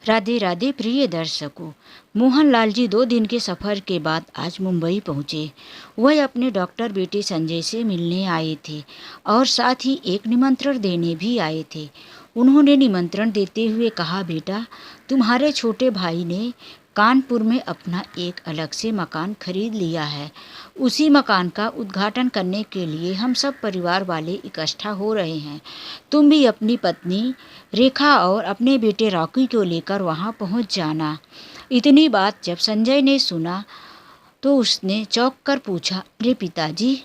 राधे राधे प्रिय दर्शकों। मोहनलाल जी 2 दिन के सफ़र के बाद आज मुंबई पहुँचे। वह अपने डॉक्टर बेटे संजय से मिलने आए थे और साथ ही एक निमंत्रण देने भी आए थे। उन्होंने निमंत्रण देते हुए कहा, बेटा, तुम्हारे छोटे भाई ने कानपुर में अपना एक अलग से मकान खरीद लिया है। उसी मकान का उद्घाटन करने के लिए हम सब परिवार वाले इकट्ठा हो रहे हैं। तुम भी अपनी पत्नी रेखा और अपने बेटे रॉकी को लेकर वहां पहुंच जाना। इतनी बात जब संजय ने सुना तो उसने चौंक कर पूछा, अरे पिताजी,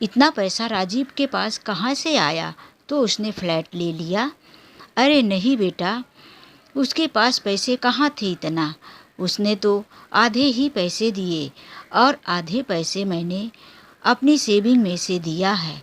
इतना पैसा राजीव के पास कहाँ से आया? तो उसने फ्लैट ले लिया? अरे नहीं बेटा, उसके पास पैसे कहाँ थे इतना। उसने तो आधे ही पैसे दिए और आधे पैसे मैंने अपनी सेविंग में से दिया है,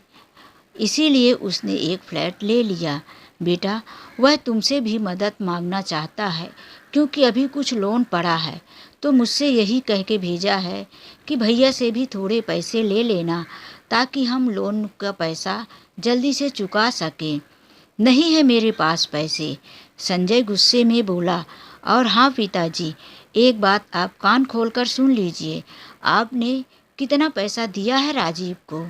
इसीलिए उसने एक फ्लैट ले लिया। बेटा, वह तुमसे भी मदद मांगना चाहता है क्योंकि अभी कुछ लोन पड़ा है, तो मुझसे यही कह के भेजा है कि भैया से भी थोड़े पैसे ले लेना ताकि हम लोन का पैसा जल्दी से चुका सकें। नहीं है मेरे पास पैसे, संजय गुस्से में बोला। और हाँ पिताजी, एक बात आप कान खोलकर सुन लीजिए, आपने कितना पैसा दिया है राजीव को?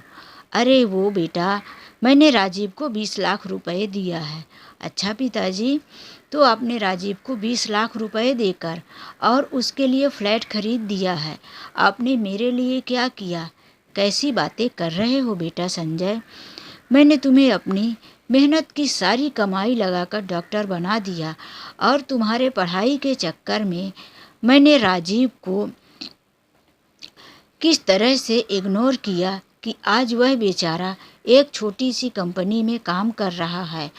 अरे वो बेटा, मैंने राजीव को 20 लाख रुपए दिया है। अच्छा पिताजी, तो आपने राजीव को 20 लाख रुपए देकर और उसके लिए फ्लैट खरीद दिया है। आपने मेरे लिए क्या किया? कैसी बातें कर रहे हो बेटा संजय? मैंने तुम्हें अपनी मेहनत की सारी कमाई लगाकर डॉक्टर बना दिया और तुम्हारे पढ़ाई के चक्कर में मैंने राजीव को किस तरह से इग्नोर किया कि आज वह बेचारा एक छोटी सी कंपनी में काम कर रहा है।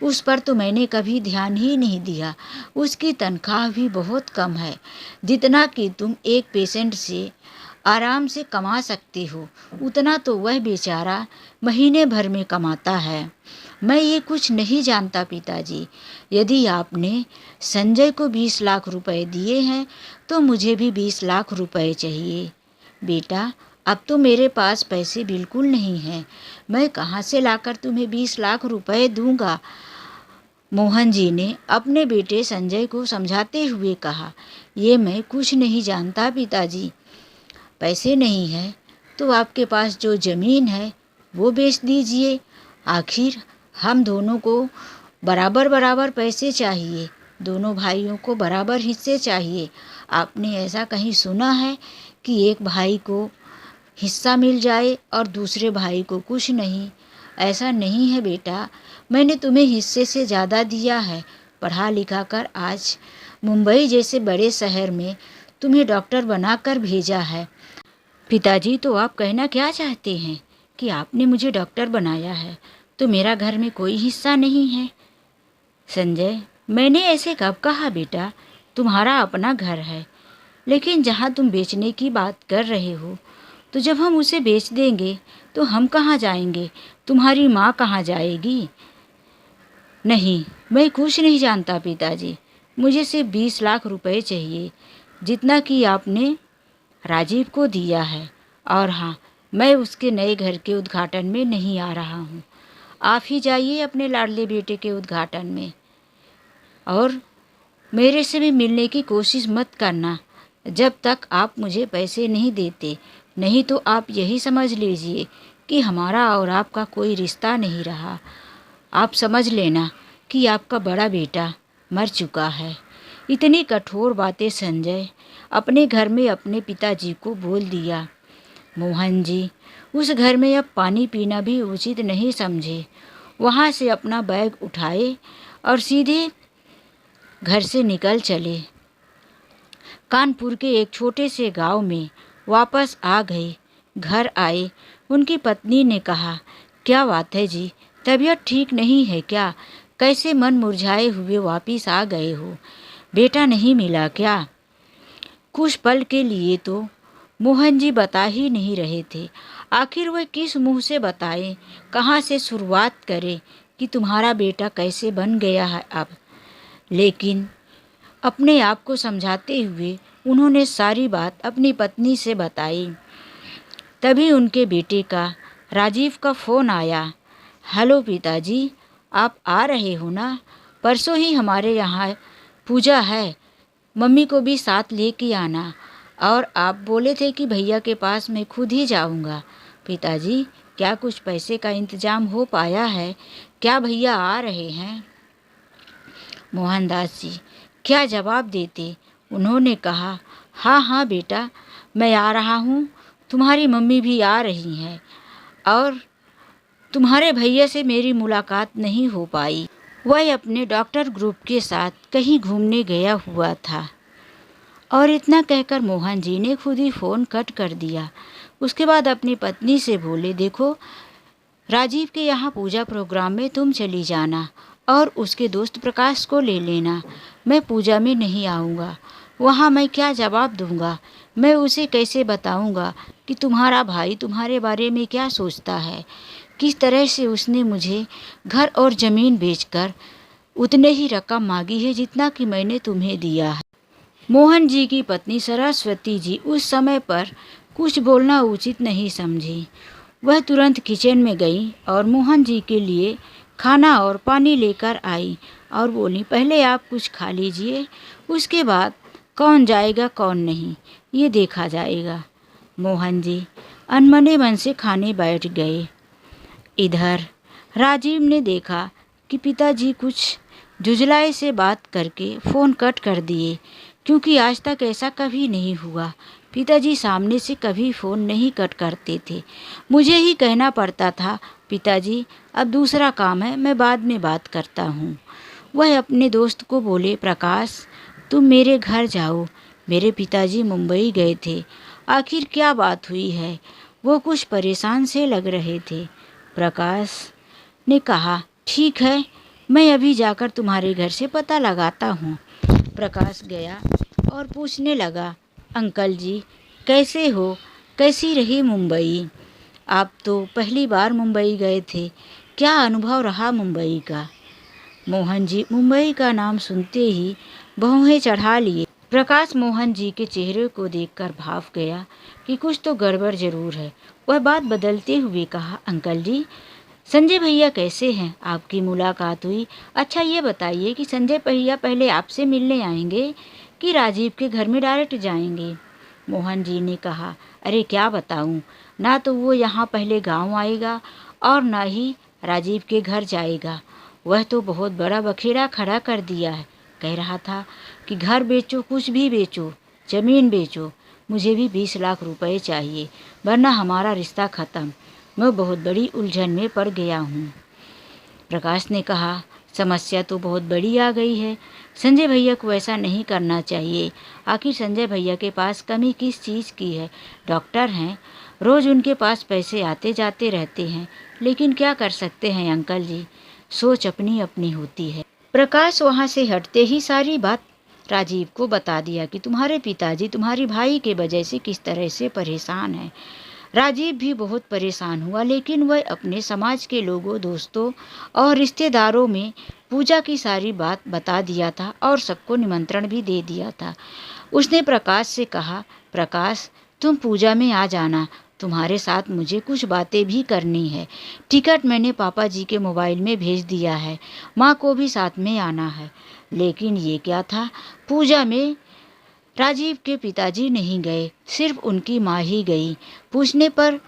उस पर तो मैंने कभी ध्यान ही नहीं दिया। उसकी तनख्वाह भी बहुत कम है, जितना कि तुम एक पेशेंट से आराम से कमा सकते हो, उतना तो वह बेचारा महीने भर में कमाता है। मैं ये कुछ नहीं जानता पिताजी। यदि आपने संजय को 20 लाख रुपए दिए हैं तो मुझे भी 20 लाख रुपए चाहिए। बेटा, अब तो मेरे पास पैसे बिल्कुल नहीं हैं। मैं कहाँ से लाकर तुम्हें 20 लाख रुपए दूंगा? मोहन जी ने अपने बेटे संजय को समझाते हुए कहा, ये मैं कुछ नहीं जानता पिताजी। पैसे नहीं है तो आपके पास जो ज़मीन है वो बेच दीजिए। आखिर हम दोनों को बराबर बराबर पैसे चाहिए, दोनों भाइयों को बराबर हिस्से चाहिए। आपने ऐसा कहीं सुना है कि एक भाई को हिस्सा मिल जाए और दूसरे भाई को कुछ नहीं? ऐसा नहीं है बेटा, मैंने तुम्हें हिस्से से ज़्यादा दिया है। पढ़ा लिखा कर आज मुंबई जैसे बड़े शहर में तुम्हें डॉक्टर बनाकर भेजा है। पिताजी, तो आप कहना क्या चाहते हैं कि आपने मुझे डॉक्टर बनाया है तो मेरा घर में कोई हिस्सा नहीं है? संजय, मैंने ऐसे कब कहा बेटा? तुम्हारा अपना घर है, लेकिन जहाँ तुम बेचने की बात कर रहे हो, तो जब हम उसे बेच देंगे तो हम कहाँ जाएंगे? तुम्हारी माँ कहाँ जाएगी? नहीं, मैं कुछ नहीं जानता पिताजी। मुझे सिर्फ 20 लाख रुपए चाहिए, जितना कि आपने राजीव को दिया है। और हाँ, मैं उसके नए घर के उद्घाटन में नहीं आ रहा हूँ। आप ही जाइए अपने लाडले बेटे के उद्घाटन में, और मेरे से भी मिलने की कोशिश मत करना जब तक आप मुझे पैसे नहीं देते। नहीं तो आप यही समझ लीजिए कि हमारा और आपका कोई रिश्ता नहीं रहा। आप समझ लेना कि आपका बड़ा बेटा मर चुका है। इतनी कठोर बातें संजय अपने घर में अपने पिताजी को बोल दिया। मोहन जी उस घर में अब पानी पीना भी उचित नहीं समझे। वहाँ से अपना बैग उठाए और सीधे घर से निकल चले। कानपुर के एक छोटे से गांव में वापस आ गए। घर आए, उनकी पत्नी ने कहा, क्या बात है जी, तबीयत ठीक नहीं है क्या? कैसे मन मुरझाए हुए वापिस आ गए हो? बेटा नहीं मिला क्या? कुछ पल के लिए तो मोहन जी बता ही नहीं रहे थे। आखिर वह किस मुंह से बताएं, कहाँ से शुरुआत करें कि तुम्हारा बेटा कैसे बन गया है अब। लेकिन अपने आप को समझाते हुए उन्होंने सारी बात अपनी पत्नी से बताई। तभी उनके बेटे का राजीव का फ़ोन आया। हेलो पिताजी, आप आ रहे हो ना? परसों ही हमारे यहाँ पूजा है, मम्मी को भी साथ लेके आना। और आप बोले थे कि भैया के पास मैं खुद ही जाऊंगा। पिताजी, क्या कुछ पैसे का इंतजाम हो पाया है? क्या भैया आ रहे हैं? मोहनदास जी क्या जवाब देते। उन्होंने कहा, हाँ हाँ बेटा, मैं आ रहा हूँ। तुम्हारी मम्मी भी आ रही हैं और तुम्हारे भैया से मेरी मुलाकात नहीं हो पाई। वह अपने डॉक्टर ग्रुप के साथ कहीं घूमने गया हुआ था। और इतना कहकर मोहन जी ने खुद ही फ़ोन कट कर दिया। उसके बाद अपनी पत्नी से बोले, देखो, राजीव के यहाँ पूजा प्रोग्राम में तुम चली जाना और उसके दोस्त प्रकाश को ले लेना। मैं पूजा में नहीं आऊँगा। वहाँ मैं क्या जवाब दूँगा? मैं उसे कैसे बताऊँगा कि तुम्हारा भाई तुम्हारे बारे में क्या सोचता है? किस तरह से उसने मुझे घर और ज़मीन बेचकर उतने ही रकम मांगी है जितना कि मैंने तुम्हें दिया है। मोहन जी की पत्नी सरस्वती जी उस समय पर कुछ बोलना उचित नहीं समझी। वह तुरंत किचन में गई और मोहन जी के लिए खाना और पानी लेकर आई और बोली, पहले आप कुछ खा लीजिए, उसके बाद कौन जाएगा कौन नहीं ये देखा जाएगा। मोहन जी अनमने मन से खाने बैठ गए। इधर राजीव ने देखा कि पिताजी कुछ जुझलाए से बात करके फ़ोन कट कर दिए, क्योंकि आज तक ऐसा कभी नहीं हुआ। पिताजी सामने से कभी फ़ोन नहीं कट करते थे। मुझे ही कहना पड़ता था, पिताजी अब दूसरा काम है, मैं बाद में बात करता हूँ। वह अपने दोस्त को बोले, प्रकाश तुम मेरे घर जाओ, मेरे पिताजी मुंबई गए थे, आखिर क्या बात हुई है? वो कुछ परेशान से लग रहे थे। प्रकाश ने कहा, ठीक है, मैं अभी जाकर तुम्हारे घर से पता लगाता हूँ। प्रकाश गया और पूछने लगा, अंकल जी कैसे हो, कैसी रही मुंबई? आप तो पहली बार मुंबई गए थे, क्या अनुभव रहा मुंबई का? मोहन जी मुंबई का नाम सुनते ही भौहें चढ़ा लिए। प्रकाश मोहन जी के चेहरे को देखकर भाप गया कि कुछ तो गड़बड़ जरूर है। वह बात बदलते हुए कहा, अंकल जी संजय भैया कैसे हैं? आपकी मुलाकात हुई। अच्छा ये बताइए कि संजय भैया पहले आपसे मिलने आएंगे कि राजीव के घर में डायरेक्ट जाएंगे? मोहन जी ने कहा, अरे क्या बताऊं, ना तो वो यहाँ पहले गांव आएगा और ना ही राजीव के घर जाएगा। वह तो बहुत बड़ा बखेड़ा खड़ा कर दिया है। कह रहा था कि घर बेचो, कुछ भी बेचो, ज़मीन बेचो, मुझे भी 20 लाख रुपए चाहिए, वरना हमारा रिश्ता ख़त्म। मैं बहुत बड़ी उलझन में पड़ गया हूँ। प्रकाश ने कहा, समस्या तो बहुत बड़ी आ गई है। संजय भैया को ऐसा नहीं करना चाहिए। आखिर संजय भैया के पास कमी किस चीज़ की है? डॉक्टर हैं, रोज़ उनके पास पैसे आते जाते रहते हैं, लेकिन क्या कर सकते हैं अंकल जी, सोच अपनी अपनी होती है। प्रकाश वहाँ से हटते ही सारी बात राजीव को बता दिया कि तुम्हारे पिताजी तुम्हारी भाई के वजह से किस तरह से परेशान हैं। राजीव भी बहुत परेशान हुआ, लेकिन वह अपने समाज के लोगों, दोस्तों और रिश्तेदारों में पूजा की सारी बात बता दिया था और सबको निमंत्रण भी दे दिया था। उसने प्रकाश से कहा, प्रकाश तुम पूजा में आ जाना, तुम्हारे साथ मुझे कुछ बातें भी करनी है। टिकट मैंने पापा जी के मोबाइल में भेज दिया है, माँ को भी साथ में आना है। लेकिन ये क्या था, पूजा में राजीव के पिताजी नहीं गए, सिर्फ उनकी माँ ही गई। पूछने पर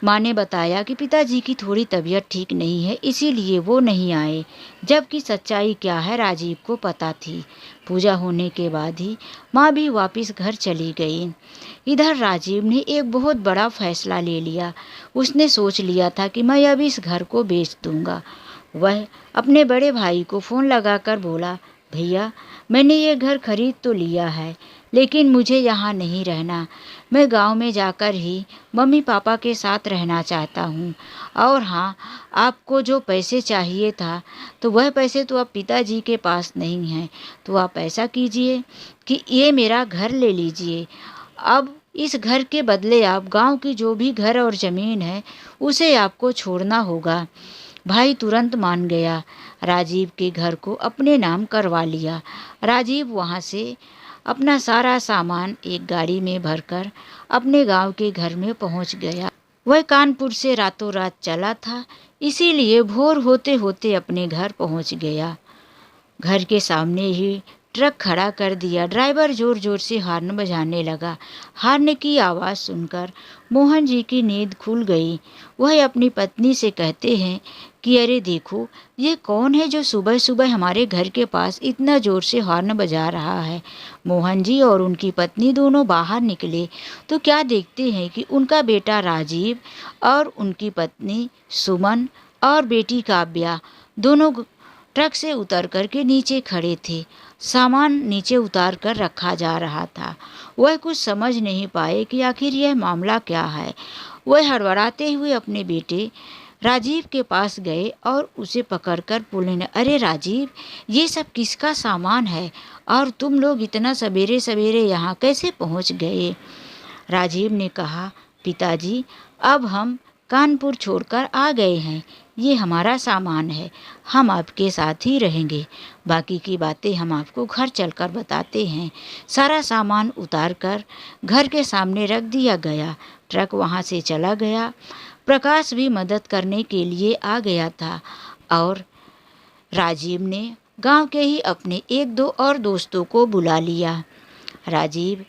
माँ ने बताया कि पिताजी की थोड़ी तबीयत ठीक नहीं है, इसीलिए वो नहीं आए। जबकि सच्चाई क्या है राजीव को पता थी। पूजा होने के बाद ही माँ भी वापस घर चली गई। इधर राजीव ने एक बहुत बड़ा फैसला ले लिया। उसने सोच लिया था कि मैं अब इस घर को बेच दूंगा। वह अपने बड़े भाई को फ़ोन लगाकर बोला, भैया मैंने ये घर खरीद तो लिया है, लेकिन मुझे यहाँ नहीं रहना। मैं गांव में जाकर ही मम्मी पापा के साथ रहना चाहता हूँ। और हाँ, आपको जो पैसे चाहिए था तो वह पैसे तो अब पिताजी के पास नहीं हैं, तो आप ऐसा कीजिए कि ये मेरा घर ले लीजिए। अब इस घर के बदले आप गांव की जो भी घर और ज़मीन है उसे आपको छोड़ना होगा। भाई तुरंत मान गया। राजीव के घर को अपने नाम करवा लिया। राजीव वहाँ से अपना सारा सामान एक गाड़ी में भरकर अपने गांव के घर में पहुँच गया। वह कानपुर से रातों रात चला था, इसीलिए भोर होते होते अपने घर पहुँच गया। घर के सामने ही ट्रक खड़ा कर दिया। ड्राइवर ज़ोर ज़ोर से हॉर्न बजाने लगा। हॉर्न की आवाज़ सुनकर मोहन जी की नींद खुल गई। वह अपनी पत्नी से कहते हैं कि अरे देखो, ये कौन है जो सुबह सुबह हमारे घर के पास इतना ज़ोर से हॉर्न बजा रहा है। मोहन जी और उनकी पत्नी दोनों बाहर निकले तो क्या देखते हैं कि उनका बेटा राजीव और उनकी पत्नी सुमन और बेटी काव्या दोनों ट्रक से उतर कर के नीचे खड़े थे। सामान नीचे उतार कर रखा जा रहा था। वह कुछ समझ नहीं पाए कि आखिर यह मामला क्या है। वह हड़बड़ाते हुए अपने बेटे राजीव के पास गए और उसे पकड़कर बोले, अरे राजीव, ये सब किसका सामान है और तुम लोग इतना सवेरे सवेरे यहाँ कैसे पहुँच गए। राजीव ने कहा, पिताजी, अब हम कानपुर छोड़कर आ गए हैं। ये हमारा सामान है, हम आपके साथ ही रहेंगे। बाकी की बातें हम आपको घर चलकर बताते हैं। सारा सामान उतार कर घर के सामने रख दिया गया। ट्रक वहाँ से चला गया। प्रकाश भी मदद करने के लिए आ गया था और राजीव ने गांव के ही अपने एक दो और दोस्तों को बुला लिया। राजीव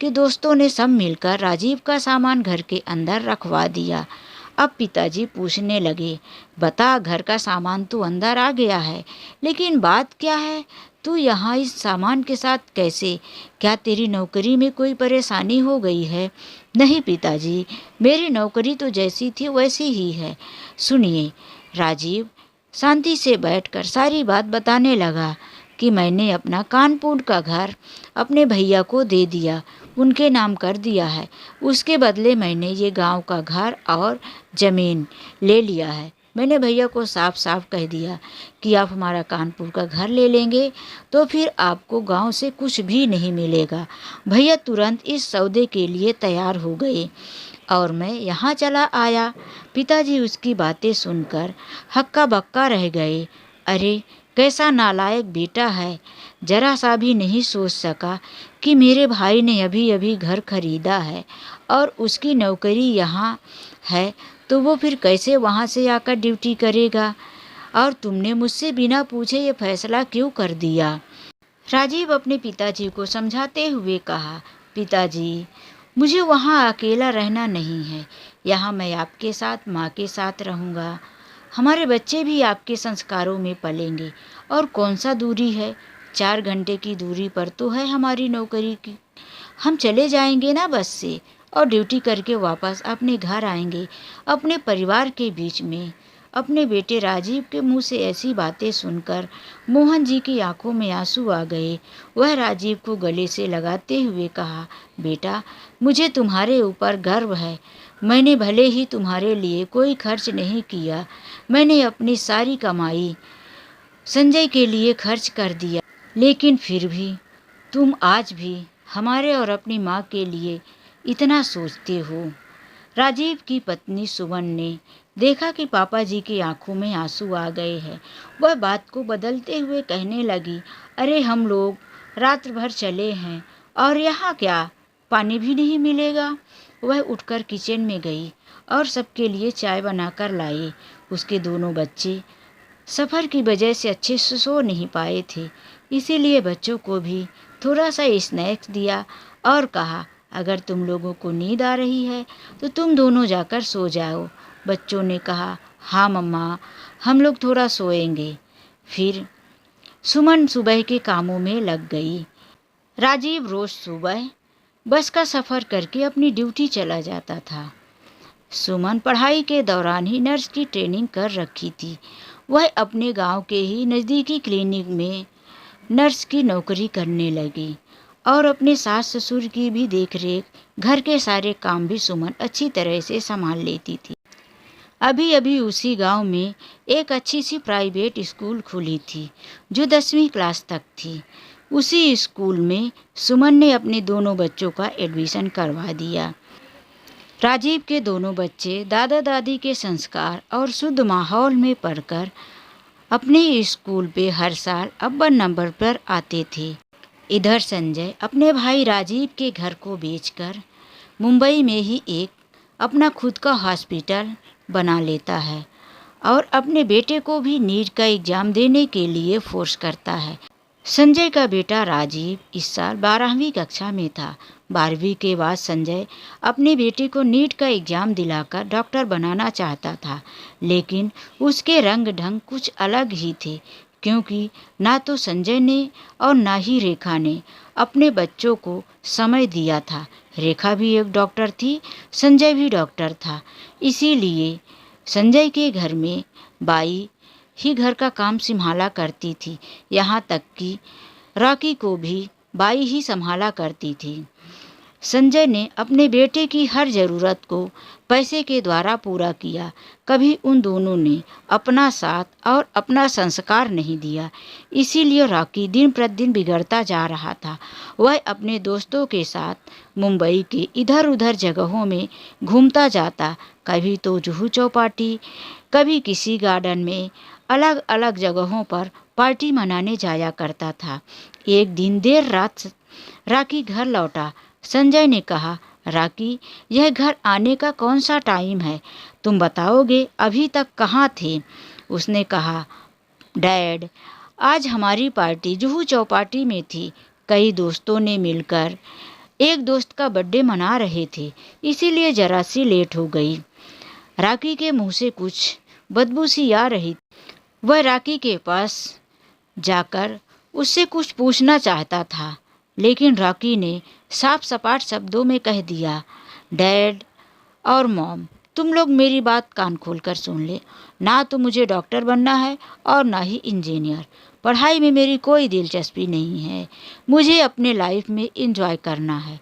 के दोस्तों ने सब मिलकर राजीव का सामान घर के अंदर रखवा दिया। अब पिताजी पूछने लगे, बता, घर का सामान तो अंदर आ गया है, लेकिन बात क्या है, तू यहाँ इस सामान के साथ कैसे? क्या तेरी नौकरी में कोई परेशानी हो गई है? नहीं पिताजी, मेरी नौकरी तो जैसी थी वैसी ही है। सुनिए, राजीव शांति से बैठकर सारी बात बताने लगा कि मैंने अपना कानपुर का घर अपने भैया को दे दिया, उनके नाम कर दिया है। उसके बदले मैंने ये गांव का घर और ज़मीन ले लिया है। मैंने भैया को साफ साफ कह दिया कि आप हमारा कानपुर का घर ले लेंगे तो फिर आपको गांव से कुछ भी नहीं मिलेगा। भैया तुरंत इस सौदे के लिए तैयार हो गए और मैं यहाँ चला आया। पिताजी उसकी बातें सुनकर हक्का बक्का रह गए। अरे कैसा नालायक बेटा है, जरा सा भी नहीं सोच सका कि मेरे भाई ने अभी अभी घर खरीदा है और उसकी नौकरी यहाँ है, तो वो फिर कैसे वहाँ से आकर ड्यूटी करेगा। और तुमने मुझसे बिना पूछे ये फैसला क्यों कर दिया। राजीव अपने पिताजी को समझाते हुए कहा, पिताजी, मुझे वहाँ अकेला रहना नहीं है। यहाँ मैं आपके साथ, माँ के साथ रहूँगा। हमारे बच्चे भी आपके संस्कारों में पलेंगे। और कौन सा दूरी है, 4 घंटे की दूरी पर तो है हमारी नौकरी की। हम चले जाएंगे ना बस से और ड्यूटी करके वापस अपने घर आएंगे, अपने परिवार के बीच में। अपने बेटे राजीव के मुंह से ऐसी बातें सुनकर मोहन जी की आंखों में आंसू आ गए। वह राजीव को गले से लगाते हुए कहा, बेटा, मुझे तुम्हारे ऊपर गर्व है। मैंने भले ही तुम्हारे लिए कोई खर्च नहीं किया, मैंने अपनी सारी कमाई संजय के लिए खर्च कर दिया, लेकिन फिर भी तुम आज भी हमारे और अपनी माँ के लिए इतना सोचते हो। राजीव की पत्नी सुमन ने देखा कि पापा जी की आंखों में आंसू आ गए हैं। वह बात को बदलते हुए कहने लगी, अरे हम लोग रात भर चले हैं और यहाँ क्या पानी भी नहीं मिलेगा। वह उठकर किचन में गई और सबके लिए चाय बनाकर लाई। उसके दोनों बच्चे सफ़र की वजह से अच्छे से सो नहीं पाए थे, इसीलिए बच्चों को भी थोड़ा सा स्नैक्स दिया और कहा, अगर तुम लोगों को नींद आ रही है तो तुम दोनों जाकर सो जाओ। बच्चों ने कहा, हाँ मम्मा, हम लोग थोड़ा सोएंगे। फिर सुमन सुबह के कामों में लग गई। राजीव रोज़ सुबह बस का सफ़र करके अपनी ड्यूटी चला जाता था। सुमन पढ़ाई के दौरान ही नर्स की ट्रेनिंग कर रखी थी। वह अपने गांव के ही नज़दीकी क्लिनिक में नर्स की नौकरी करने लगी और अपने सास ससुर की भी देखरेख, घर के सारे काम भी सुमन अच्छी तरह से संभाल लेती थी। अभी अभी उसी गांव में एक अच्छी सी प्राइवेट स्कूल खुली थी जो 10वीं क्लास तक थी। उसी स्कूल में सुमन ने अपने दोनों बच्चों का एडमिशन करवा दिया। राजीव के दोनों बच्चे दादा दादी के संस्कार और शुद्ध माहौल में पढ़कर अपने स्कूल पे हर साल अव्वल नंबर पर आते थे। इधर संजय अपने भाई राजीव के घर को बेचकर मुंबई में ही एक अपना खुद का हॉस्पिटल बना लेता है और अपने बेटे को भी नीट का एग्ज़ाम देने के लिए फोर्स करता है। संजय का बेटा राजीव इस साल 12वीं कक्षा में था। 12वीं के बाद संजय अपने बेटे को नीट का एग्ज़ाम दिलाकर डॉक्टर बनाना चाहता था, लेकिन उसके रंग ढंग कुछ अलग ही थे, क्योंकि ना तो संजय ने और ना ही रेखा ने अपने बच्चों को समय दिया था। रेखा भी एक डॉक्टर थी, संजय भी डॉक्टर था, इसीलिए संजय के घर में बाई ही घर का काम संभाला करती थी। यहाँ तक कि रॉकी को भी बाई ही संभाला करती थी। संजय ने अपने बेटे की हर ज़रूरत को पैसे के द्वारा पूरा किया। कभी उन दोनों ने अपना साथ और अपना संस्कार नहीं दिया। इसीलिए रॉकी दिन प्रतिदिन बिगड़ता जा रहा था। वह अपने दोस्तों के साथ मुंबई के इधर उधर जगहों में घूमता जाता, कभी तो जुहू चौपाटी, कभी किसी गार्डन में, अलग अलग जगहों पर पार्टी मनाने जाया करता था। एक दिन देर रात रॉकी घर लौटा। संजय ने कहा, रॉकी, यह घर आने का कौन सा टाइम है? तुम बताओगे अभी तक कहाँ थे? उसने कहा, डैड, आज हमारी पार्टी जुहू चौपाटी में थी। कई दोस्तों ने मिलकर एक दोस्त का बर्थडे मना रहे थे, इसीलिए जरा सी लेट हो गई। रॉकी के मुंह से कुछ बदबू सी आ रही। वह रॉकी के पास जाकर उससे कुछ पूछना चाहता था, लेकिन रॉकी ने साफ सपाट शब्दों में कह दिया, डैड और मॉम, तुम लोग मेरी बात कान खोलकर सुन ले। ना तो मुझे डॉक्टर बनना है और ना ही इंजीनियर। पढ़ाई में मेरी कोई दिलचस्पी नहीं है। मुझे अपने लाइफ में एंजॉय करना है,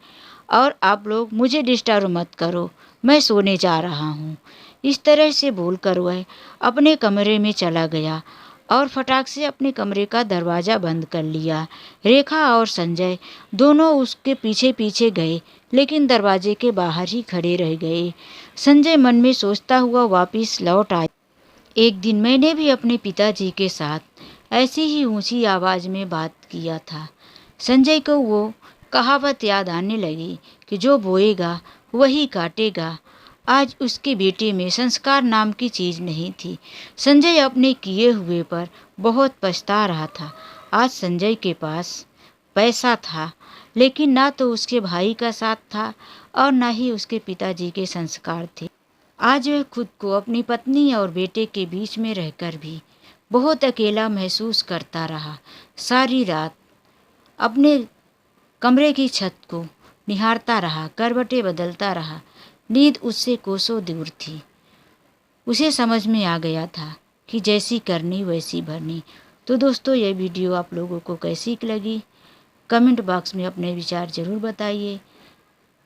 और आप लोग मुझे डिस्टर्ब मत करो। मैं सोने जा रहा हूँ। इस तरह से बोलकर वह अपने कमरे में चला गया और फटाक से अपने कमरे का दरवाज़ा बंद कर लिया। रेखा और संजय दोनों उसके पीछे पीछे गए, लेकिन दरवाजे के बाहर ही खड़े रह गए। संजय मन में सोचता हुआ वापस लौट आया, एक दिन मैंने भी अपने पिताजी के साथ ऐसी ही ऊंची आवाज़ में बात किया था। संजय को वो कहावत याद आने लगी कि जो बोएगा वही काटेगा। आज उसके बेटे में संस्कार नाम की चीज़ नहीं थी। संजय अपने किए हुए पर बहुत पछता रहा था। आज संजय के पास पैसा था, लेकिन ना तो उसके भाई का साथ था और ना ही उसके पिताजी के संस्कार थे। आज वह खुद को अपनी पत्नी और बेटे के बीच में रहकर भी बहुत अकेला महसूस करता रहा। सारी रात अपने कमरे की छत को निहारता रहा, करवटें बदलता रहा। नींद उससे कोसों दूर थी। उसे समझ में आ गया था कि जैसी करनी वैसी भरनी। तो दोस्तों, यह वीडियो आप लोगों को कैसी लगी? कमेंट बॉक्स में अपने विचार ज़रूर बताइए।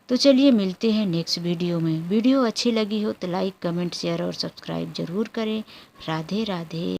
तो चलिए मिलते हैं नेक्स्ट वीडियो में। वीडियो अच्छी लगी हो तो लाइक, कमेंट, शेयर और सब्सक्राइब ज़रूर करें। राधे राधे।